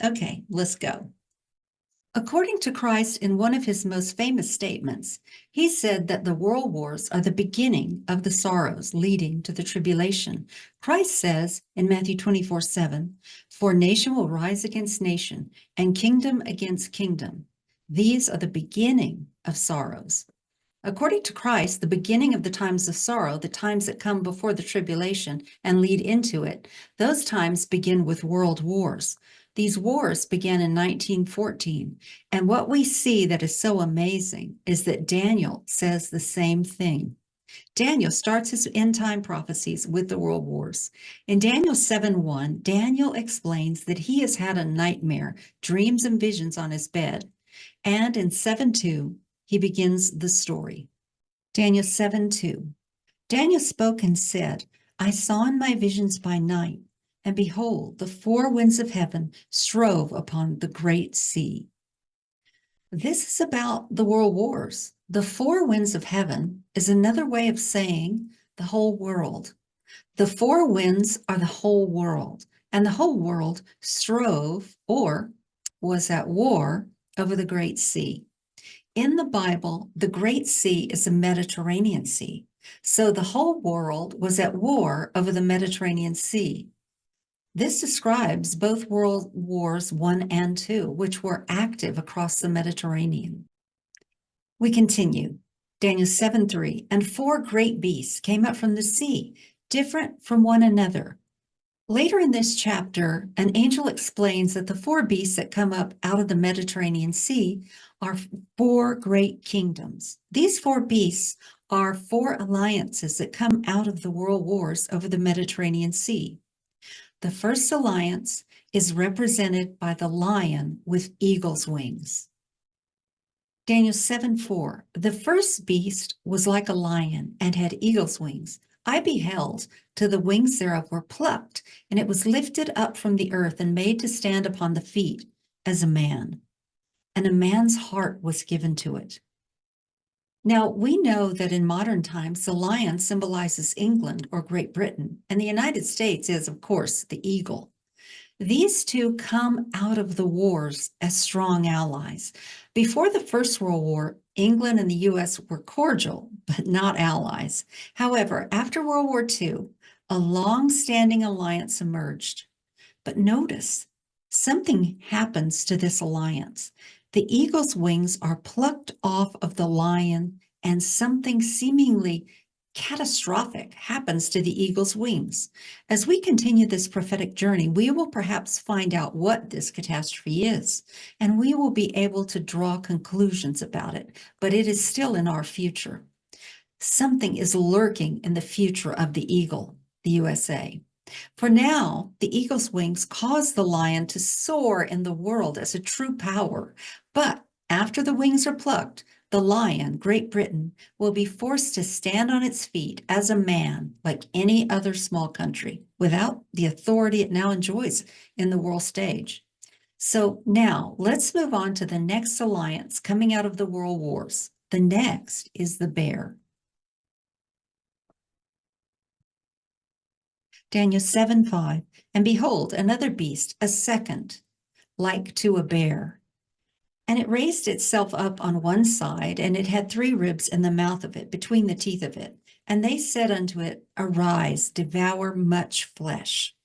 Okay, let's go. According to Christ, in one of his most famous statements, he said that the world wars are the beginning of the sorrows leading to the tribulation. Christ says in Matthew 24:7, "For nation will rise against nation, and kingdom against kingdom. These are the beginning of sorrows." According to Christ, the beginning of the times of sorrow, the times that come before the tribulation and lead into it, those times begin with world wars. These wars began in 1914, and what we see that is so amazing is that Daniel says the same thing. Daniel starts his end time prophecies with the world wars. In Daniel 7:1, Daniel explains that he has had a nightmare, dreams and visions on his bed. And in 7:2, he begins the story. Daniel 7:2. Daniel spoke and said, "I saw in my visions by night, and behold, the four winds of heaven strove upon the great sea." This is about the world wars. The four winds of heaven is another way of saying the whole world. The four winds are the whole world, and the whole world strove or was at war over the great sea. In the Bible, the Great Sea is the Mediterranean Sea. So the whole world was at war over the Mediterranean Sea. This describes both World Wars I and II, which were active across the Mediterranean. We continue. Daniel 7:3, "And four great beasts came up from the sea, different from one another." Later in this chapter, an angel explains that the four beasts that come up out of the Mediterranean Sea are four great kingdoms. These four beasts are four alliances that come out of the world wars over the Mediterranean Sea. The first alliance is represented by the lion with eagle's wings. Daniel 7:4, "The first beast was like a lion and had eagle's wings. I beheld till the wings thereof were plucked, and it was lifted up from the earth and made to stand upon the feet as a man. And a man's heart was given to it." Now, we know that in modern times, the lion symbolizes England or Great Britain, and the United States is, of course, the eagle. These two come out of the wars as strong allies. Before the First World War, England and the US were cordial, but not allies. However, after World War II, a long-standing alliance emerged. But notice, something happens to this alliance. The eagle's wings are plucked off of the lion, and something seemingly catastrophic happens to the eagle's wings. As we continue this prophetic journey, we will perhaps find out what this catastrophe is, and we will be able to draw conclusions about it, but it is still in our future. Something is lurking in the future of the eagle, the USA. For now, the eagle's wings cause the lion to soar in the world as a true power. But after the wings are plucked, the lion, Great Britain, will be forced to stand on its feet as a man like any other small country without the authority it now enjoys in the world stage. So now let's move on to the next alliance coming out of the world wars. The next is the bear. Daniel 7:5, "And behold, another beast, a second, like to a bear. And it raised itself up on one side, and it had three ribs in the mouth of it, between the teeth of it. And they said unto it, Arise, devour much flesh."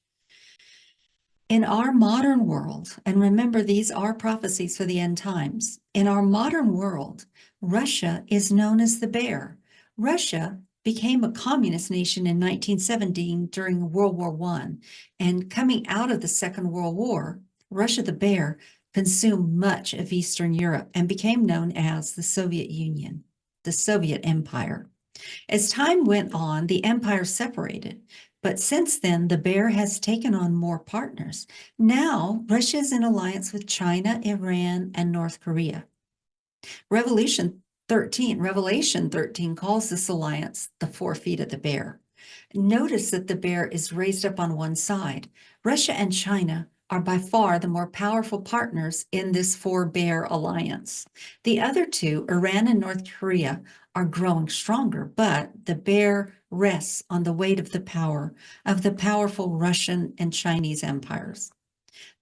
In our modern world, and remember these are prophecies for the end times, in our modern world, Russia is known as the bear. Russia became a communist nation in 1917 during World War I, and coming out of the Second World War, Russia the bear consumed much of Eastern Europe and became known as the Soviet Union, the Soviet Empire. As time went on, the empire separated, but since then, the bear has taken on more partners. Now, Russia is in alliance with China, Iran, and North Korea. Revelation 13 calls this alliance the 4 feet of the bear. Notice that the bear is raised up on one side. Russia and China are by far the more powerful partners in this 4-bear alliance. The other two, Iran and North Korea, are growing stronger, but the bear rests on the weight of the power of the powerful Russian and Chinese empires.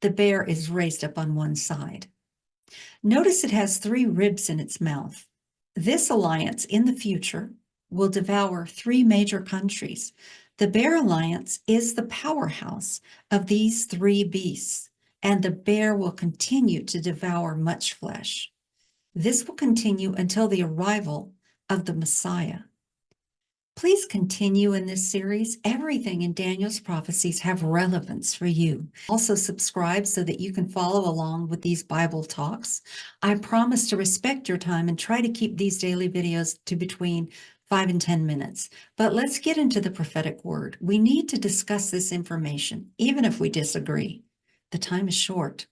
the bear is raised up on one side. Notice it has 3 ribs in its mouth. This alliance in the future will devour 3 major countries. The bear alliance is the powerhouse of these 3 beasts, and the bear will continue to devour much flesh. This will continue until the arrival of the Messiah. Please continue in this series. Everything in Daniel's prophecies have relevance for you. Also subscribe so that you can follow along with these Bible talks. I promise to respect your time and try to keep these daily videos to between 5 and 10 minutes. But let's get into the prophetic word. We need to discuss this information, even if we disagree. The time is short.